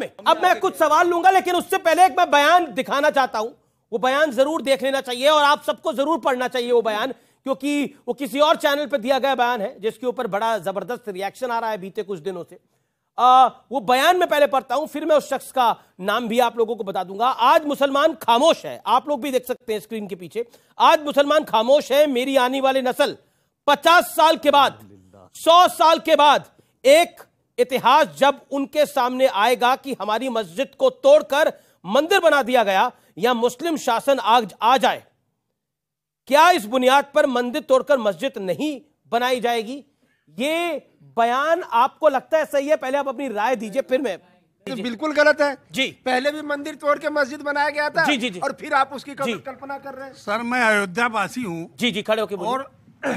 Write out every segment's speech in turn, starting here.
अब मैं कुछ सवाल लूंगा, लेकिन उससे पहले एक मैं बयान दिखाना चाहता हूं। वो बयान जरूर देख लेना चाहिए और आप सबको जरूर पढ़ना चाहिए वो बयान, क्योंकि वो किसी और चैनल पर दिया गया बयान है जिसके ऊपर बड़ा जबरदस्त रिएक्शन आ रहा है बीते कुछ दिनों से। वो बयान में पहले पढ़ता हूं, फिर मैं उस शख्स का नाम भी आप लोगों को बता दूंगा। आज मुसलमान खामोश है, आप लोग भी देख सकते हैं स्क्रीन के पीछे। आज मुसलमान खामोश है, मेरी आने वाली नस्ल 50 साल के बाद, 100 साल के बाद एक इतिहास जब उनके सामने आएगा कि हमारी मस्जिद को तोड़कर मंदिर बना दिया गया या मुस्लिम शासन आ जाए, क्या इस बुनियाद पर मंदिर तोड़कर मस्जिद नहीं बनाई जाएगी? ये बयान आपको लगता है सही है? पहले आप अपनी राय दीजिए, फिर मैं। बिल्कुल गलत है जी। पहले भी मंदिर तोड़ के मस्जिद बनाया गया था। जी, जी, जी। और फिर आप उसकी कल्पना कर रहे हैं। सर मैं अयोध्या वासी हूँ। जी जी, खड़े होके बोलिए। और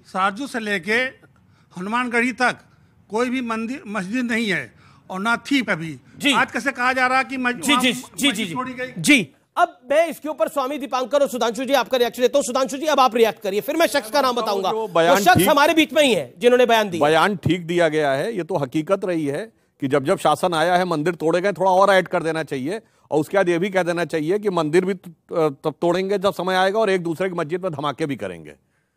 सारजू से लेके हनुमानगढ़ी तक कोई भी मंदिर मस्जिद नहीं है और ना थी अभी। आज कैसे कहा जा रहा है कि मस्जिद छोड़ी गई? जी, अब मैं इसके ऊपर स्वामी दीपांकर और सुधांशु जी आपका रिएक्शन देता हूं। सुधांशु जी अब आप रिएक्ट करिए, फिर मैं शख्स का नाम बताऊंगा। वो शख्स हमारे बीच में ही है जिन्होंने बयान दिया। बयान ठीक दिया गया है। ये तो हकीकत रही है कि जब जब शासन आया है मंदिर तोड़े गए, थोड़ा और ऐड कर देना चाहिए और उसके बाद ये भी कह देना चाहिए कि मंदिर भी तब तोड़ेंगे जब समय आएगा और एक दूसरे की मस्जिद में धमाके भी करेंगे,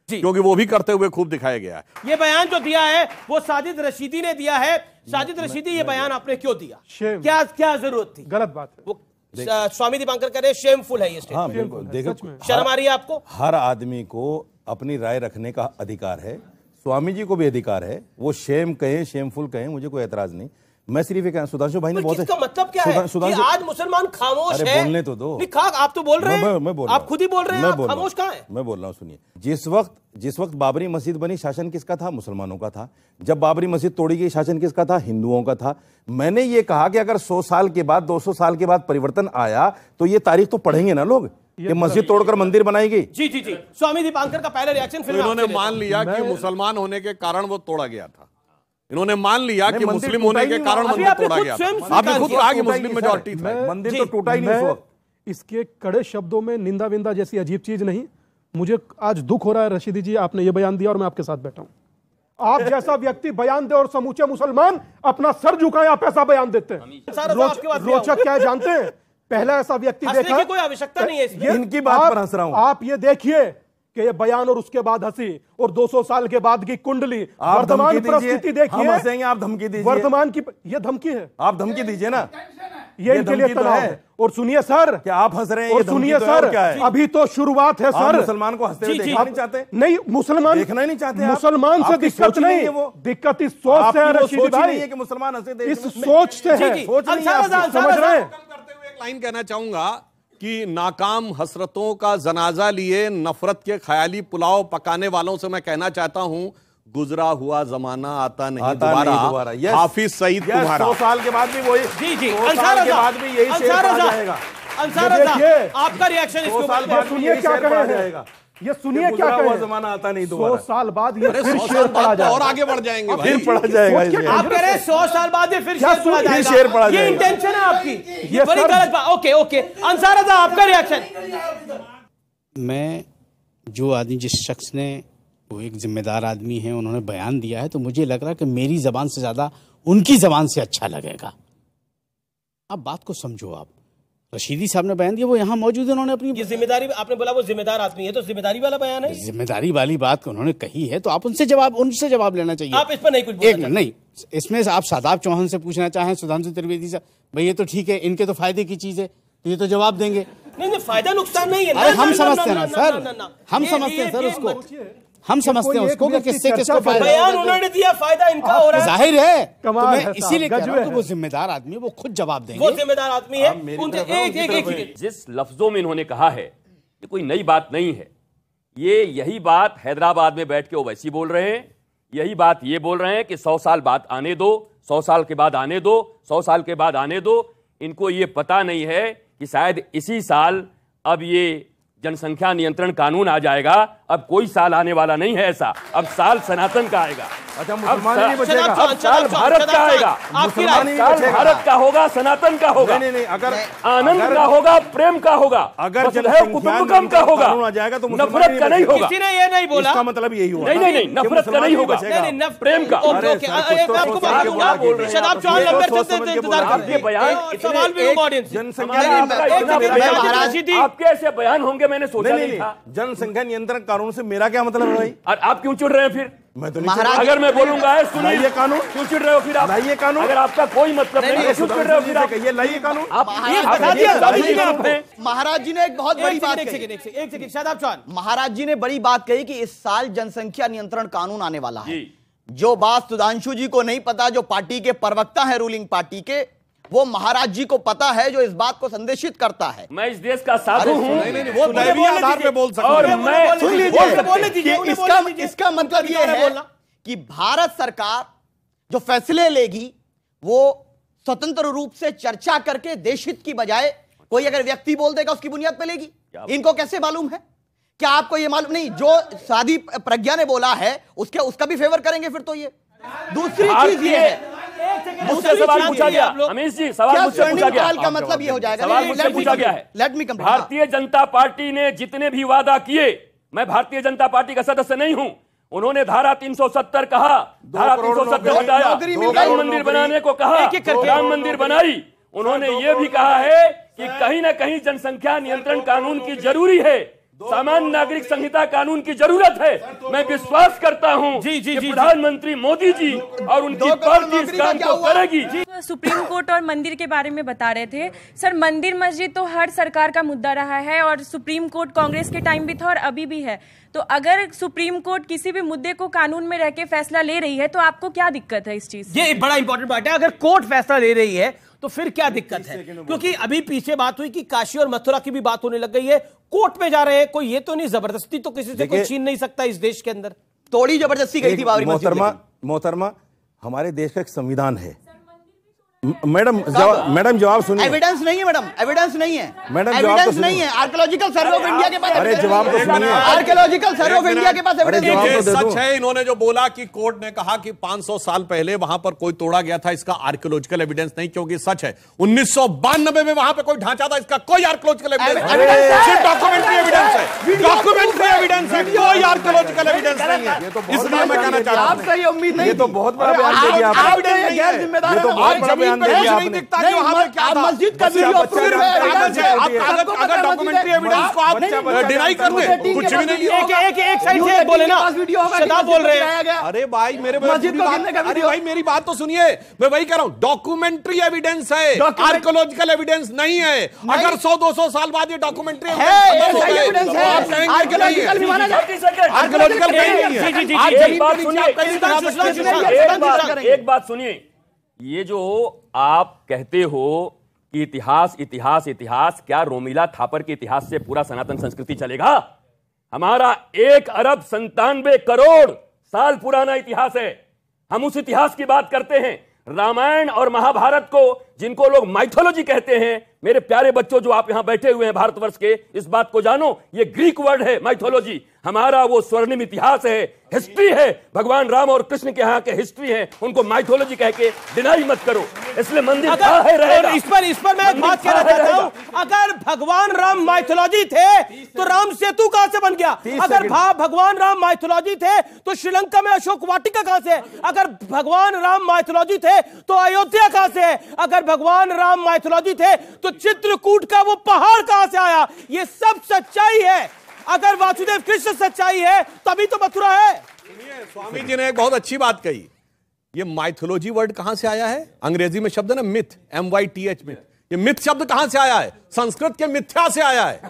क्योंकि वो भी करते हुए खूब दिखाया गया है। ये बयान जो दिया है वो साजिद रशीदी ने दिया है। साजिद रशीदी, ये बयान आपने क्यों दिया? क्या जरूरत थी? गलत बात है। वो स्वामी दीपांकर कह रहे शेमफुल है ये स्टेटमेंट। हाँ बिल्कुल, देखो शर्म आ रही है आपको? हर आदमी को अपनी राय रखने का अधिकार है, स्वामी जी को भी अधिकार है। वो शेम कहें शेमफुल कहें, मुझे कोई एतराज नहीं। मैं सिर्फ एक सुधांशु भाई ने बहुत इसका मतलब क्या है कि आज मुसलमान खामोश है? बोलने तो दो। आप तो बोल रहे हैं, मैं बोल आप खुद ही बोल रहे हैं, आप खामोश कहाँ हैं? मैं बोल रहा हूँ, सुनिए। जिस वक्त बाबरी मस्जिद बनी, शासन किसका था? मुसलमानों का था। जब बाबरी मस्जिद तोड़ी गई, शासन किसका था? हिंदुओं का था। मैंने ये कहा कि अगर 100 साल के बाद 200 साल के बाद परिवर्तन आया तो ये तारीख तो पढ़ेंगे ना लोग कि मस्जिद तोड़कर मंदिर बनाई गई। जी जी जी, स्वामी दीपांकर का पहला रिएक्शन। फिर इन्होंने मान लिया कि मुसलमान होने के कारण वो तोड़ा गया था। इन्होंने मान लिया कि मुस्लिम होने के कारण मंदिर तोड़ा गया था। आपने खुद कहा कि मुस्लिम मेजॉरिटी था, मंदिर तो टूटा ही नहीं उस वक्त। इसके कड़े शब्दों में निंदा विंदा जैसी अजीब चीज नहीं। मुझे आज दुख हो रहा है रशीदी जी, आपने ये बयान दिया और मैं आपके साथ बैठा हूं। आप जैसा व्यक्ति बयान दे और समूचे मुसलमान अपना सर झुकाए, आप ऐसा बयान देते हैं। रोचक क्या है जानते हैं? पहला ऐसा व्यक्ति देखा, कोई आवश्यकता नहीं है इनकी बात पर हंस रहा हूं। आप ये देखिए कि ये बयान और उसके बाद हंसी और 200 साल के बाद की कुंडली, वर्तमान परिस्थिति देखिए। आप धमकी दीजिए। वर्तमान की ये धमकी है, आप धमकी दीजिए ना, ये इनके लिए तनाव है। और सुनिए सर, क्या आप हंस रहे हैं? और सुनिए सर, अभी तो शुरुआत है सर। मुसलमान को हंसते हुए देखना नहीं चाहते? नहीं, मुसलमान देखना ही नहीं चाहते। मुसलमान से दिक्कत नहीं, वो दिक्कत इस सोच से है रशीदी भाई, कि मुसलमान हंसे, इस सोच से है। समझ रहे हैं? एक लाइन कहना चाहूंगा कि नाकाम हसरतों का जनाजा लिए नफरत के ख्याली पुलाव पकाने वालों से मैं कहना चाहता हूं, गुजरा हुआ जमाना आता नहीं दोबारा। हाफिज सईद तुम्हारा 100 साल के बाद भी वही। जी जी, 100 साल के बाद भी यही शेर कहा जाएगा। आपका रिएक्शन इसके ऊपर सुनिए क्या कह जाएगा। ये सुनिए क्या कह रहे हैं, जमाना आता नहीं दोबारा। 100 साल बाद ये फिर शेर पढ़ा जाएगा और आगे बढ़ जाएंगे, फिर पढ़ा जाएगा। आप कह रहे हैं 100 साल बाद ये फिर शेर पढ़ा जाएगा, शेर पढ़ा ये जाएगा। इंटेंशन है आपकी, ये बड़ी गलत बात। ओके ओके, अंसार रजा आपका रिएक्शन। मैं जो आदमी, जिस शख्स ने, वो एक जिम्मेदार आदमी है, उन्होंने बयान दिया है, तो मुझे लग रहा है कि मेरी जबान से ज्यादा उनकी जबान से अच्छा लगेगा। अब बात को समझो। आप रशीदी साहब ने बयान दिया, वो यहाँ मौजूद है, उन्होंने अपनी ये जिम्मेदारी, आपने बोला वो जिम्मेदार आदमी है, तो जिम्मेदारी वाला बयान है। जिम्मेदारी वाली बात उन्होंने कही है तो आप उनसे जवाब लेना चाहिए। आप इस पर नहीं कुछ बोलना नहीं, इसमें आप शादाब चौहान से पूछना चाहें, सुधांशु त्रिवेदी से, भाई ये तो ठीक है, इनके तो फायदे की चीज है, तो ये तो जवाब देंगे। नहीं, फायदा नुकसान नहीं है। अरे हम समझते हैं ना सर, हम समझते हैं सर उसको, हम समझते हैं उसको कि किसको फायदा। बयान उन्होंने दिया, फायदा इनका हो रहा है, जाहिर है। तो मैं इसीलिए कह रहा हूं कि वो जिम्मेदार आदमी है, वो खुद जवाब देंगे। वो जिम्मेदार आदमी है। जिस लफ्जों में इन्होंने कहा है ये कोई नई बात नहीं है। यही बात हैदराबाद में बैठ के ओवैसी बोल रहे हैं, यही बात ये बोल रहे हैं कि 100 साल बाद आने दो, 100 साल के बाद आने दो, 100 साल के बाद आने दो। इनको ये पता नहीं है कि शायद इसी साल अब ये जनसंख्या नियंत्रण कानून आ जाएगा अब कोई साल आने वाला नहीं है ऐसा, अब साल सनातन का आएगा। अच्छा, मुसलमान नहीं बचेगा, अब साल भारत का आएगा, साल भारत का होगा, सनातन का होगा, नहीं, अगर आनंद का होगा, प्रेम का होगा, अगर कुटुंबकम का होगा, आ जाएगा तो नफरत का नहीं होगा। किसी ने ये नहीं बोला, इसका मतलब यही हुआ। नहीं, नफरत का नहीं होगा, प्रेम का। शदाब चौहान लंबे इंतजार करते बयान सवाल भी ऑडियंस आपके ऐसे बयान होंगे, मैंने सोचा नहीं था। जनसंख्या नियंत्रण कानून से मेरा क्या मतलब है भाई? और आप क्यों चिढ़ रहे हैं फिर? मैं तो महाराज, अगर मैं बोलूंगा सुनिए कानून, क्यों चिढ़ रहे हो फिर आप? लाइए कानून। अगर आपका कोई मतलब नहीं है, क्यों चिढ़ रहे हो फिर आप? कहिए लाइए कानून। महाराज जी ने एक बहुत बड़ी बात कही। एक सेकंड शादाब चौहान, महाराज जी ने बड़ी बात कही कि इस साल जनसंख्या नियंत्रण कानून आने वाला है। जो बात सुधांशु जी को नहीं पता, जो पार्टी के प्रवक्ता है रूलिंग पार्टी के, वो महाराज जी को पता है, जो इस बात को संदेशित करता है। मैं इस देश का साधु हूं, वो आधार पे बोल सकते और मैं सुन लीजिए, इसका मतलब ये है कि भारत सरकार जो फैसले लेगी वो स्वतंत्र रूप से चर्चा करके देश हित की बजाय कोई अगर व्यक्ति बोल देगा उसकी बुनियाद पे लेगी। इनको कैसे मालूम है? क्या आपको ये मालूम नहीं? जो सादी प्रज्ञा ने बोला है उसका भी फेवर करेंगे फिर तो ये। दूसरी चीज ये है, मुझसे सवाल पूछा गया, अमीश जी सवाल मुझसे पूछा गया, का मतलब ये हो जाएगा, सवाल मुझसे पूछा गया है। Let me complete. Bharatiya Janata party ने जितने भी वादा किए, मैं भारतीय जनता पार्टी का सदस्य नहीं हूं, उन्होंने धारा 370 कहा, धारा 370 हटाया, राम मंदिर बनाने को कहा, राम मंदिर बनाई। उन्होंने ये भी कहा है कि कहीं ना कहीं जनसंख्या नियंत्रण कानून की जरूरी है, सामान्य नागरिक संहिता कानून की जरूरत है। मैं विश्वास करता हूं कि प्रधानमंत्री मोदी जी और उनकी पार्टी इस काम को करेगी। सुप्रीम कोर्ट और मंदिर के बारे में बता रहे थे सर, मंदिर मस्जिद तो हर सरकार का मुद्दा रहा है और सुप्रीम कोर्ट कांग्रेस के टाइम भी था और अभी भी है। तो अगर सुप्रीम कोर्ट किसी भी मुद्दे को कानून में रह के फैसला ले रही है तो आपको क्या दिक्कत है इस चीज? ये बड़ा इंपॉर्टेंट बात है। अगर कोर्ट फैसला ले रही है तो फिर क्या दिक्कत है? क्योंकि अभी पीछे बात हुई कि काशी और मथुरा की भी बात होने लग गई है, कोर्ट में जा रहे हैं। कोई ये तो नहीं, जबरदस्ती तो किसी से कोई छीन नहीं सकता इस देश के अंदर। थोड़ी जबरदस्ती गई थी बाबरी मस्जिद। मोहतरमा, हमारे देश का एक संविधान है। मैडम जवाब सुनिए। एविडेंस नहीं है मैडम, एविडेंस नहीं है मैडम, एविडेंस नहीं है। आर्कियोलॉजिकल सर्वे ऑफ इंडिया के पास, अरे जवाब तो सुनिए। आर्कियोलॉजिकल सर्वे ऑफ इंडिया के पास एविडेंस सच है। इन्होंने जो बोला कि कोर्ट ने कहा कि 500 साल पहले वहां पर कोई तोड़ा गया था, इसका आर्कियोलॉजिकल एविडेंस नहीं, क्योंकि सच है 1992 में वहां पे कोई ढांचा था, इसका कोई आर्कियोलॉजिकल एविडेंस नहीं, डॉक्यूमेंटरी एविडेंस है, डॉक्यूमेंटरी एविडेंस है, कोई आर्कियोलॉजिकल एविडेंस नहीं है। इसलिए मैं कहना चाह रहा हूं, आपसे ये उम्मीद नहीं। ये तो बहुत बड़ा बयान दे दिया आपने। गैर जिम्मेदार, ये तो बहुत बड़ा बयान दे दिया आपने। मस्जिद का वीडियो अगर डॉक्यूमेंट्री एविडेंस को आप डिनाई कर दे, कुछ भी नहीं। एक साइड से बोले ना, शदाब बोल रहे हैं। अरे भाई मेरी बात तो सुनिए, मैं वही कह रहा हूं, डॉक्यूमेंट्री एविडेंस है, आर्कियोलॉजिकल एविडेंस नहीं है। अगर 100-200 साल बाद ये डॉक्यूमेंट्री एविडेंस है, आर्कियोलॉजिकल कहीं नहीं है। एक बात सुनिए, ये जो आप कहते हो कि इतिहास इतिहास इतिहास, क्या रोमिला थापर के इतिहास से पूरा सनातन संस्कृति चलेगा? हमारा 1 अरब 97 करोड़ साल पुराना इतिहास है। हम उस इतिहास की बात करते हैं। रामायण और महाभारत को, जिनको लोग माइथोलॉजी कहते हैं, मेरे प्यारे बच्चों जो आप यहां बैठे हुए हैं भारतवर्ष के, इस बात को जानो, ये ग्रीक वर्ड है माइथोलॉजी। हमारा वो स्वर्णिम इतिहास है, हिस्ट्री है। भगवान राम और कृष्ण के यहाँ के हिस्ट्री है, उनको माइथोलॉजी कह के डिनाई मत करो। इसलिए मंदिर इस पर मैं एक बात कहना चाहता हूं, अगर भगवान राम माइथोलॉजी थे तो राम सेतु कहां से बन गया? अगर भगवान राम माइथोलॉजी थे तो श्रीलंका में अशोक वाटिका कहां से? अगर भगवान राम माइथोलॉजी थे तो अयोध्या कहां से है? अगर भगवान राम माइथोलॉजी थे तो चित्रकूट का वो पहाड़ कहां से आया? ये सब सच्चाई है। अगर वासुदेव कृष्ण सच्चाई है तभी तो मथुरा है। स्वामी जी ने एक बहुत अच्छी बात कही, ये माइथोलॉजी वर्ड कहां से आया है? अंग्रेजी में शब्द है ना मिथ, MYTH मिथ। ये मिथ शब्द कहां से आया है? संस्कृत के मिथ्या से आया है।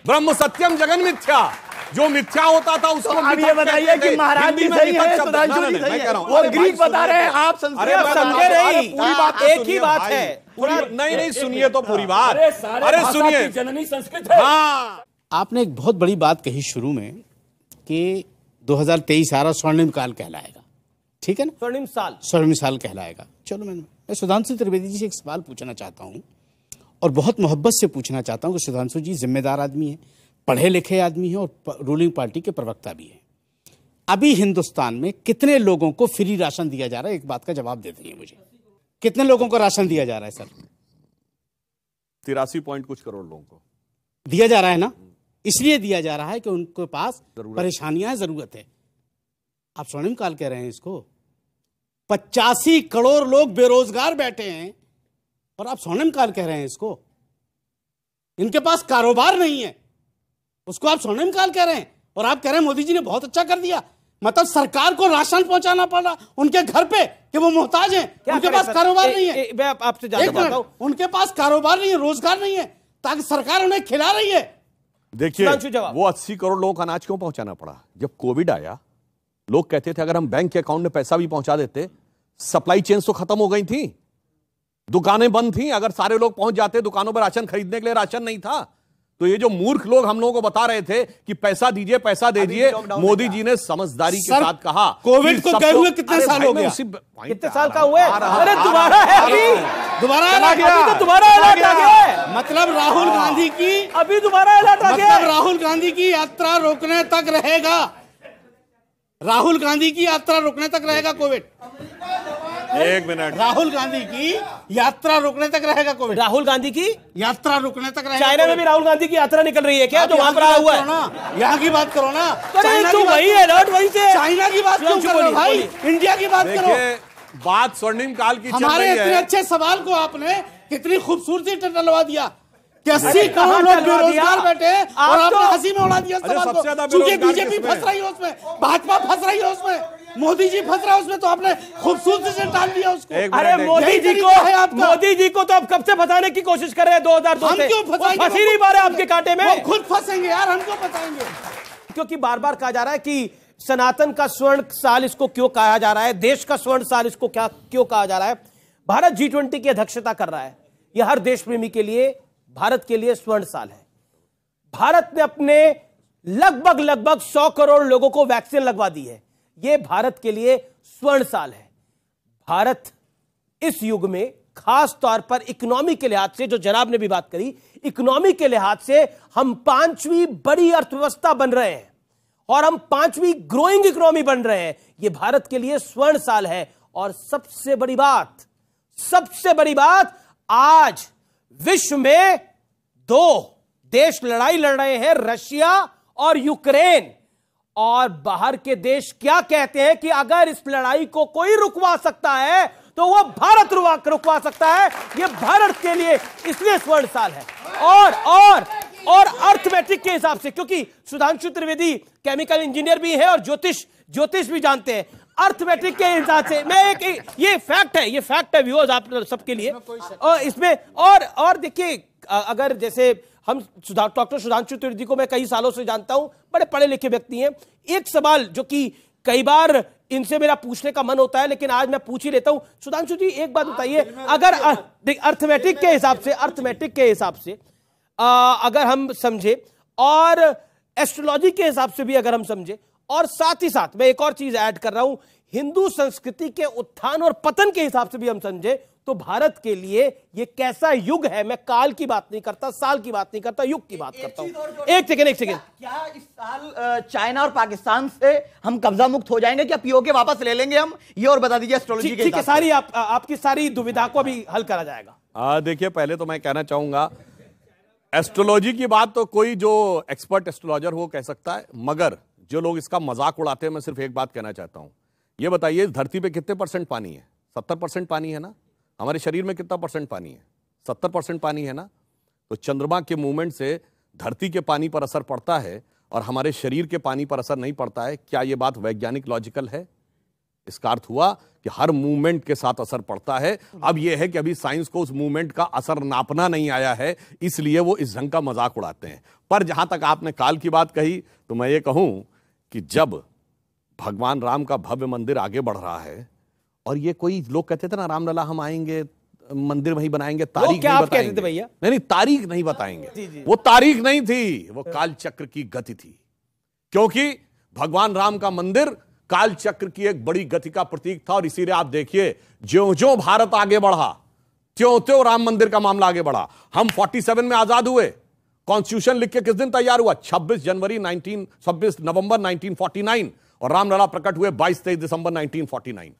ब्रह्म सत्यम जगन मिथ्या, जो मिथ्या होता था उसको। अब ये बताइए कि महाराज जी सही है, सुधांशु जी सही है, वो ग्रीक बता रहे हैं, आप संस्कृत समझे नहीं। पूरी बात एक ही बात है। नहीं सुनिए तो पूरी बात। अरे सुनिए, जननी संस्कृत है। हाँ, आपने एक बहुत बड़ी बात कही शुरू में कि 2023 आ रहा, स्वर्णिम काल कहलाएगा, ठीक है ना? स्वर्णिम साल कहलाएगा। चलो मैं सुधांशु त्रिवेदी जी से एक सवाल पूछना चाहता हूं और बहुत मोहब्बत से पूछना चाहता हूं कि सुधांशु जी जिम्मेदार आदमी हैं, पढ़े लिखे आदमी हैं और रूलिंग पार्टी के प्रवक्ता भी हैं। अभी हिंदुस्तान में कितने लोगों को फ्री राशन दिया जा रहा है, एक बात का जवाब दे देंगे मुझे, कितने लोगों को राशन दिया जा रहा है सर? 83 पॉइंट कुछ करोड़ लोगों को दिया जा रहा है ना। इसलिए दिया जा रहा है कि उनके पास परेशानियां हैं, जरूरत है। आप स्वर्णिम काल कह रहे हैं इसको। 85 करोड़ लोग बेरोजगार बैठे हैं और आप स्वर्णिम काल कह रहे हैं इसको। इनके पास कारोबार नहीं है, उसको आप स्वर्णिम काल कह रहे हैं। और आप कह रहे हैं मोदी जी ने बहुत अच्छा कर दिया, मतलब सरकार को राशन पहुंचाना पड़ा उनके घर पे कि वो मोहताज हैं, उनके पास कारोबार नहीं है। मैं आपसे जानना चाहता हूं, उनके पास कारोबार नहीं है, रोजगार नहीं है, ताकि सरकार उन्हें खिला रही है। देखिए वो 80 करोड़ लोगों को अनाज क्यों पहुंचाना पड़ा? जब कोविड आया लोग कहते थे अगर हम बैंक के अकाउंट में पैसा भी पहुंचा देते, सप्लाई चेन तो खत्म हो गई थी, दुकानें बंद थी, अगर सारे लोग पहुंच जाते दुकानों पर राशन खरीदने के लिए राशन नहीं था। तो ये जो मूर्ख लोग हम लोगों को बता रहे थे कि पैसा दीजिए पैसा दीजिए, मोदी जी ने समझदारी के साथ कहा। कोविड को गए हुए कितने साल हो गए? कितने साल का हुए? अरे दोबारा है, अभी दोबारा आ गया, अभी तो दोबारा अलर्ट आ गया। मतलब राहुल गांधी की अभी दोबारा अलर्ट आ गया, मतलब राहुल गांधी की यात्रा रोकने तक रहेगा, राहुल गांधी की यात्रा रोकने तक रहेगा कोविड। एक मिनट, राहुल गांधी की यात्रा रोकने तक रहेगा कोविड। राहुल गांधी की यात्रा रोकने तक रहेगा। चाइना में भी राहुल गांधी की यात्रा निकल रही है क्या, जो वहां पर आया हुआ है? यहाँ की बात करो ना, तो वही अलर्ट वही से। चाइना की बात क्यों कर रहे हो भाई? इंडिया की बात करो। बात स्वर्णिम काल की हमारे इतने अच्छे सवाल को आपने कितनी खूबसूरती से टलवा दिया कि 80 करोड़ लोग बेरोजगार बैठे और आपने हंसी में उड़ा दिया सवाल को, क्योंकि बीजेपी फंस रही है उसमें, भाजपा फंस रही है उसमें, मोदी जी फंस रहा है उसमें, तो आपने खूबसूरती से डाल दिया उसको। अरे मोदी जी को तो आप कब से फंसाने की कोशिश कर रहे हैं 2002 से, फंस ही नहीं पा रहे आपके कांटे में। खुद फंसेंगे यार, हमको बताएंगे। क्योंकि बार बार कहा जा रहा है कि सनातन का स्वर्ण साल इसको क्यों कहा जा रहा है, देश का स्वर्ण साल इसको क्यों कहा जा रहा है। भारत G20 की अध्यक्षता कर रहा है, यह हर देश प्रेमी के लिए, भारत के लिए स्वर्ण साल है। भारत ने अपने लगभग 100 करोड़ लोगों को वैक्सीन लगवा दी है, यह भारत के लिए स्वर्ण साल है। भारत इस युग में खास तौर पर इकोनॉमी के लिहाज से, जो जनाब ने भी बात करी, इकोनॉमी के लिहाज से हम 5वीं बड़ी अर्थव्यवस्था बन रहे हैं और हम 5वीं ग्रोइंग इकोनॉमी बन रहे हैं। यह भारत के लिए स्वर्ण साल है। और सबसे बड़ी बात, आज विश्व में 2 देश लड़ाई लड़ रहे हैं, रशिया और यूक्रेन। और बाहर के देश क्या कहते हैं कि अगर इस लड़ाई को कोई रुकवा सकता है तो वह भारत रुकवा सकता है। यह भारत के लिए इसलिए स्वर्ण साल है। और अर्थमेटिक के हिसाब से, क्योंकि सुधांशु त्रिवेदी केमिकल इंजीनियर भी है और ज्योतिष भी जानते हैं, अर्थमेटिक के हिसाब से मैं ये फैक्ट है व्यूअर्स आप सबके लिए। और इसमें और देखिए, अगर जैसे हम डॉक्टर सुधांशु त्रिवेदी को मैं कई सालों से जानता हूं, बड़े पढ़े लिखे व्यक्ति हैं। एक सवाल जो कि कई बार इनसे मेरा पूछने का मन होता है, लेकिन आज मैं पूछ ही लेता हूं। सुधांशु जी एक बात बताइए, अगर अर्थमेटिक के हिसाब से अगर हम समझे और एस्ट्रोलॉजी के हिसाब से भी अगर हम समझे, और साथ ही साथ मैं एक और चीज ऐड कर रहा हूं, हिंदू संस्कृति के उत्थान और पतन के हिसाब से भी हम समझे, तो भारत के लिए ये कैसा युग है। मैं काल की बात नहीं करता, साल की बात नहीं करता, युग की बात करता हूं। एक सेकेंड क्या इस साल चाइना और पाकिस्तान से हम कब्जा मुक्त हो जाएंगे? क्या पीओके वापस ले लेंगे हम? ये और बता दीजिए एस्ट्रोलॉजी के हिसाब से। आपकी सारी दुविधा को भी हल करा जाएगा। देखिए, पहले तो मैं कहना चाहूंगा, एस्ट्रोलॉजी की बात तो कोई जो एक्सपर्ट एस्ट्रोलॉजर हो कह सकता है, मगर जो लोग इसका मजाक उड़ाते हैं, मैं सिर्फ एक बात कहना चाहता हूं। ये बताइए, धरती पे कितने % पानी है? 70% पानी है ना? हमारे शरीर में कितना % पानी है? 70% पानी है ना? तो चंद्रमा के मूवमेंट से धरती के पानी पर असर पड़ता है और हमारे शरीर के पानी पर असर नहीं पड़ता है। क्या यह बात वैज्ञानिक लॉजिकल है? इसका अर्थ हुआ कि हर मूवमेंट के साथ असर पड़ता है। अब यह है कि अभी साइंस को उस मूवमेंट का असर नापना नहीं आया है, इसलिए वो इस ढंग का मजाक उड़ाते हैं। पर जहां तक आपने काल की बात कही, तो मैं ये कहूं कि जब भगवान राम का भव्य मंदिर आगे बढ़ रहा है, और ये कोई लोग कहते थे ना, रामलला हम आएंगे, मंदिर वहीं बनाएंगे, तारीख क्या नहीं आप कहते थे बताएंगे भैया? नहीं, तारीख नहीं बताएंगे। वो तारीख नहीं थी, वो काल चक्र की गति थी। क्योंकि भगवान राम का मंदिर काल चक्र की एक बड़ी गति का प्रतीक था। और इसीलिए आप देखिए, ज्यों-ज्यों भारत आगे बढ़ा, त्यों-त्यों राम मंदिर का मामला आगे बढ़ा। हम 47 में आजाद हुए, कॉन्स्टिट्यूशन लिख के किस दिन तैयार हुआ? 26 नवंबर 1949, और रामलला प्रकट हुए 22-23 दिसंबर 1949।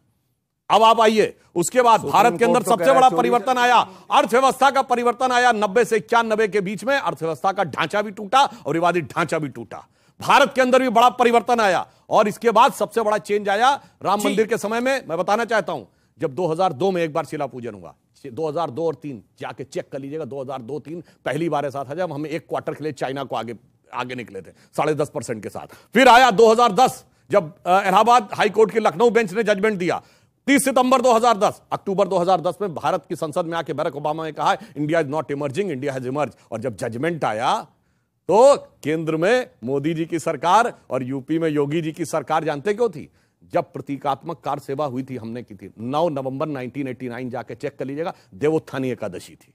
अब आप आइए, उसके बाद भारत के अंदर सबसे बड़ा परिवर्तन आया, अर्थव्यवस्था का परिवर्तन आया। 90 से 91 के बीच में अर्थव्यवस्था का ढांचा भी टूटा और विवादी ढांचा भी टूटा। भारत के अंदर भी बड़ा परिवर्तन आया, और इसके बाद सबसे बड़ा चेंज आया राम मंदिर के समय में। मैं बताना चाहता हूं, जब 2002 में एक बार शिला पूजन हुआ, 2002 और 3 जाके चेक कर लीजिएगा, 2002-3 पहली बार ऐसा था जब हम एक क्वार्टर के लिए चाइना को आगे निकले थे 10.5% के साथ। फिर आया 2010, जब इलाहाबाद हाईकोर्ट के लखनऊ बेंच ने जजमेंट दिया। 30 सितंबर 2010, अक्टूबर 2010 में भारत की संसद में आके बराक ओबामा ने कहा India is not emerging, India has emerge. और जब जजमेंट आया तो केंद्र में मोदी जी की सरकार और यूपी में योगी जी की सरकार जानते क्यों थी? जब प्रतीकात्मक कार सेवा हुई थी, हमने की थी 9 नवंबर 1989, जाके चेक कर लीजिएगा, देवोत्थानी एकादशी थी।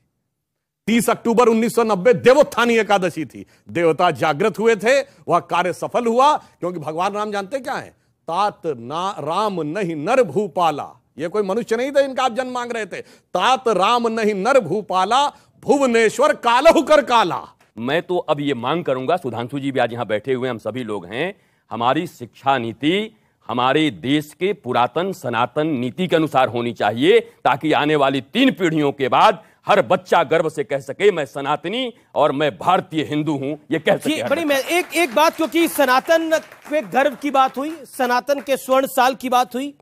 30 अक्टूबर 1990 देवोत्थानी एकादशी थी। देवता जागृत हुए थे, वह कार्य सफल हुआ, क्योंकि भगवान राम जानते क्या है? तात ना राम नहीं नर भूपाला। ये कोई मनुष्य नहीं थे इनका आप जन्म मांग रहे थे। तात राम नहीं नर भूपाला, भुवनेश्वर कालहु कर काला। मैं तो अब ये मांग करूंगा, सुधांशु जी भी आज यहां बैठे हुए हम सभी लोग हैं, हमारी शिक्षा नीति हमारे देश के पुरातन सनातन नीति के अनुसार होनी चाहिए, ताकि आने वाली 3 पीढ़ियों के बाद हर बच्चा गर्व से कह सके मैं सनातनी और मैं भारतीय हिंदू हूं, ये कह सके। बड़ी मैं एक बात, क्योंकि सनातन पे गर्व की बात हुई, सनातन के स्वर्ण साल की बात हुई,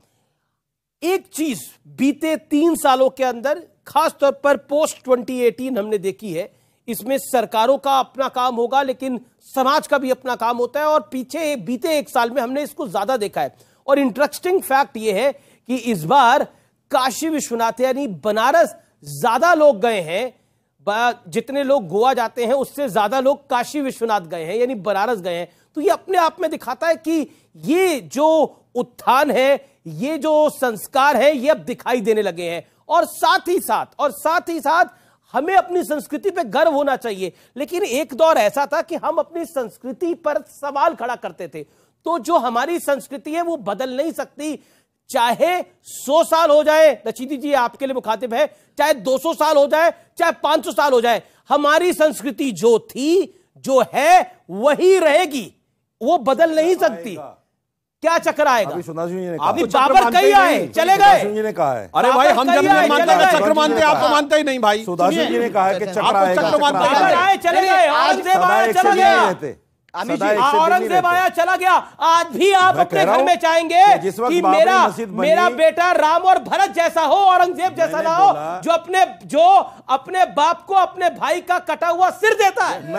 एक चीज बीते 3 सालों के अंदर खासतौर पर पोस्ट 2018 हमने देखी है, इसमें सरकारों का अपना काम होगा लेकिन समाज का भी अपना काम होता है, और पीछे बीते 1 साल में हमने इसको ज्यादा देखा है। और इंटरेस्टिंग फैक्ट यह है कि इस बार काशी विश्वनाथ यानी बनारस ज्यादा लोग गए हैं, जितने लोग गोवा जाते हैं उससे ज्यादा लोग काशी विश्वनाथ गए हैं, यानी बनारस गए हैं। तो ये अपने आप में दिखाता है कि ये जो उत्थान है, ये जो संस्कार है, ये अब दिखाई देने लगे हैं। और साथ ही साथ हमें अपनी संस्कृति पे गर्व होना चाहिए। लेकिन एक दौर ऐसा था कि हम अपनी संस्कृति पर सवाल खड़ा करते थे, तो जो हमारी संस्कृति है वो बदल नहीं सकती, चाहे 100 साल हो जाए, रशीदी जी आपके लिए मुखातिब है, चाहे 200 साल हो जाए, चाहे 500 साल हो जाए, हमारी संस्कृति जो थी, जो है, वही रहेगी, वो बदल नहीं सकती। क्या चक्र आएगा? अभी बाबर कई आए, चले गए। जी ने कहा है, अरे भाई हम जब नहीं मानते चक्र मानते, आप तो मानते ही नहीं भाई। सुधांशु जी ने कहा है कि चक्र आए, चले गए, औरंगजेब आया चला गया, औरंगजेब आया चला गया। आज भी आप अपने घर में चाहेंगे कि मेरा बेटा राम और भरत जैसा हो, औरंगजेब जैसा ना हो, जो अपने बाप को अपने भाई का कटा हुआ सिर देता है।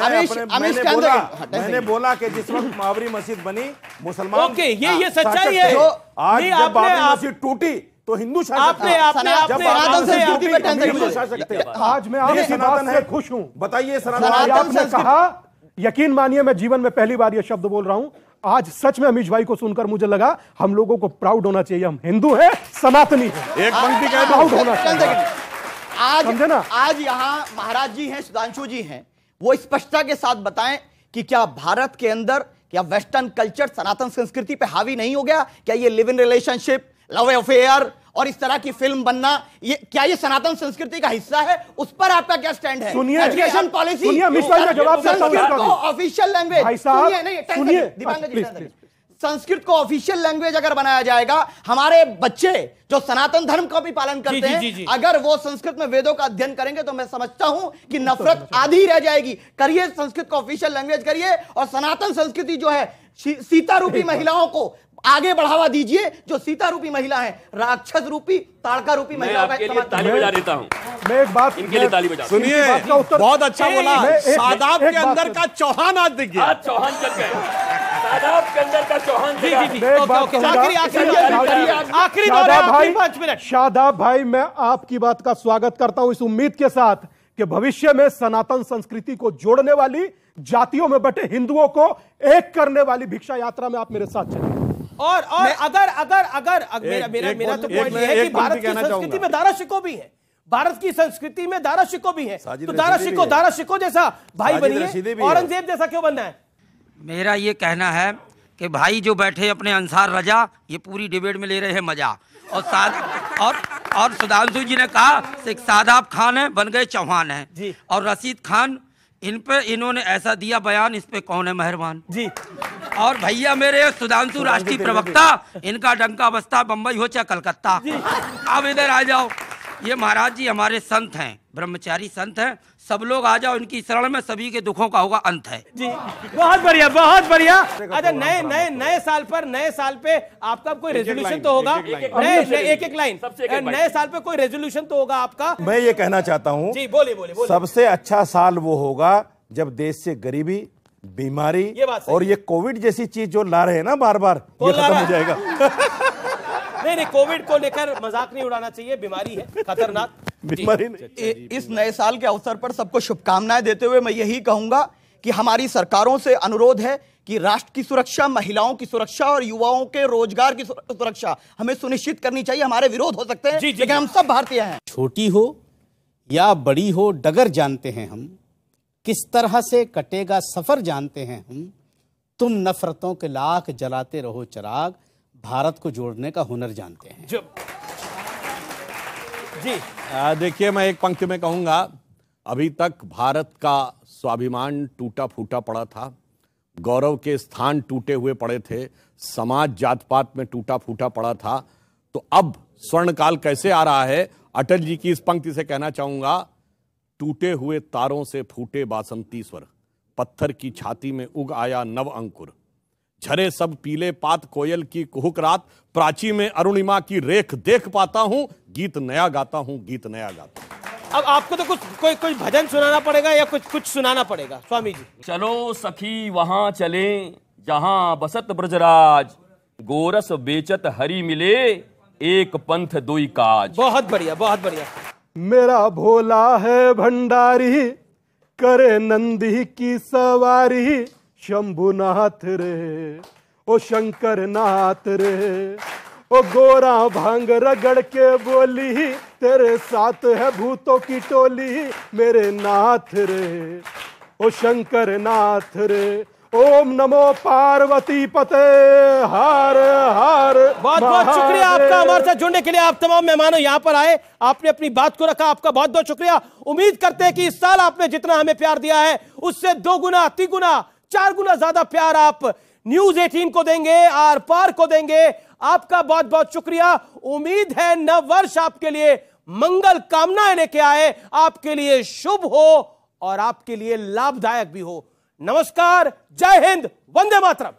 मैंने बोला कि जिस वक्त बाबरी मस्जिद बनी, मुसलमान, ओके, ये सच्चाई है। आज जब बाबरी मस्जिद टूटी तो हिंदू शासक थे। आज मैं आपकी बात से खुश हूं। बताइए आपने कहा, यकीन मानिए मैं जीवन में पहली बार यह शब्द बोल रहा हूं, आज सच में अमीश भाई को सुनकर मुझे लगा हम लोगों को प्राउड होना चाहिए, हम हिंदू हैं, सनातनी हैं। एक पंक्ति कह प्राउड होना चाहिए। आज यहाँ महाराज जी हैं, सुधांशु जी हैं, वो स्पष्टता के साथ बताएं कि क्या भारत के अंदर क्या वेस्टर्न कल्चर सनातन संस्कृति पे हावी नहीं हो गया? क्या ये live in relationship, love affair और इस तरह की फिल्म बनना, क्या ये सनातन संस्कृति का हिस्सा है? उस पर आपका क्या स्टैंड है? सुनिए, एजुकेशन पॉलिसी, संस्कृत को ऑफिशियल लैंग्वेज, संस्कृत को ऑफिशियल लैंग्वेज अगर बनाया जाएगा, हमारे बच्चे जो सनातन धर्म का भी पालन करते हैं, अगर वो संस्कृत में वेदों का अध्ययन करेंगे तो मैं समझता हूं कि नफरत आधी रह जाएगी। करिए, संस्कृत को ऑफिशियल लैंग्वेज करिए, और सनातन संस्कृति जो है, सीता रूपी महिलाओं को आगे बढ़ावा दीजिए। जो सीता रूपी महिला है, राक्षस रूपी, ताड़का रूपी महिला का ताली बजा देता हूं। मैं एक बात इनके लिए ताली बजा। सुनिए, बहुत अच्छा बोला। सादाब के अंदर का चौहान आज दिख गया। चौहान चल गए, सादाब के अंदर का चौहान। शादाब भाई, मैं आपकी बात का स्वागत करता हूं इस उम्मीद के साथ कि भविष्य में सनातन संस्कृति को जोड़ने वाली, जातियों में बटे हिंदुओं को एक करने वाली भिक्षा यात्रा में आप मेरे साथ चलें। और अगर मेरा तो पॉइंट ये है कि भारत की संस्कृति में दारा शिको भी है, भारत की संस्कृति में दारा शिको भी है, तो दारा शिको जैसा भाई बनिए, औरंगजेब जैसा क्यों बनना है? मेरा ये कहना है कि भाई जो बैठे अपने अंसार रजा, ये पूरी डिबेट में ले रहे हैं मजा। और सुधांशु जी ने कहा कि सादाब खान है, बन गए चौहान है, और रशीद खान इन पे इन्होंने ऐसा दिया बयान, इस पे कौन है मेहरबान जी। और भैया मेरे सुधांशु राष्ट्रीय प्रवक्ता, इनका डंका बस्ता बम्बई हो चाहे कलकत्ता। अब इधर आ जाओ, ये महाराज जी हमारे संत हैं, ब्रह्मचारी संत हैं, सब लोग आ जाओ इनकी शरण में, सभी के दुखों का होगा अंत है जी। बहुत बढ़िया, बहुत बढ़िया। अच्छा, नए साल पे आपका कोई रेजोल्यूशन तो होगा, एक लाइन, नए साल पे कोई रेजोल्यूशन तो होगा आपका। मैं ये कहना चाहता हूँ जी, बोलिए। सबसे अच्छा साल वो होगा जब देश से गरीबी, बीमारी और ये कोविड जैसी चीज जो ला रहे हैं ना बार बार, ये खत्म हो जाएगा। नहीं, कोविड को लेकर मजाक नहीं उड़ाना चाहिए, बीमारी है, खतरनाक बीमारी। इस नए साल के अवसर पर सबको शुभकामनाएं देते हुए मैं यही कहूंगा कि हमारी सरकारों से अनुरोध है कि राष्ट्र की सुरक्षा, महिलाओं की सुरक्षा और युवाओं के रोजगार की सुरक्षा हमें सुनिश्चित करनी चाहिए। हमारे विरोध हो सकते हैं, लेकिन हम सब भारतीय हैं। छोटी हो या बड़ी हो डगर जानते हैं हम, किस तरह से कटेगा सफर जानते हैं हम, तुम नफरतों के लाख जलाते रहो चिराग, भारत को जोड़ने का हुनर जानते हैं। जी देखिए, मैं एक पंक्ति में कहूंगा, अभी तक भारत का स्वाभिमान टूटा फूटा पड़ा था, गौरव के स्थान टूटे हुए पड़े थे, समाज जात पात में टूटा फूटा पड़ा था। तो अब स्वर्णकाल कैसे आ रहा है, अटल जी की इस पंक्ति से कहना चाहूंगा, टूटे हुए तारों से फूटे बासंती स्वर, पत्थर की छाती में उग आया नव अंकुर, झरे सब पीले पात कोयल की कुहुक रात, प्राची में अरुणिमा की रेख देख पाता हूं, गीत नया गाता हूं, गीत नया गाता हूं। अब आपको तो कोई भजन सुनाना पड़ेगा या कुछ सुनाना पड़ेगा स्वामी जी। चलो सखी वहां चले जहां बसत ब्रजराज, गोरस बेचत हरि मिले, एक पंथ दुई काज। बहुत बढ़िया, बहुत बढ़िया। मेरा भोला है भंडारी, करे नंदी की सवारी, शंभुनाथ रे ओ शंकर नाथ रे, ओ गोरा भांग रगड़ के बोली, तेरे साथ है भूतों की टोली, मेरे नाथ रे ओ शंकर नाथ रे, ओम नमो पार्वती पते हर हर। बहुत बहुत शुक्रिया आपका हमारे साथ जुड़ने के लिए। आप तमाम मेहमानों यहाँ पर आए, आपने अपनी बात को रखा, आपका बहुत बहुत शुक्रिया। उम्मीद करते हैं कि इस साल आपने जितना हमें प्यार दिया है उससे 2 गुना, 3 गुना, 4 गुना ज्यादा प्यार आप न्यूज 18 को देंगे, आर पार को देंगे। आपका बहुत बहुत शुक्रिया। उम्मीद है नव वर्ष आपके लिए मंगल कामनाएं लेके आए, आपके लिए शुभ हो और आपके लिए लाभदायक भी हो। नमस्कार, जय हिंद, वंदे मातरम।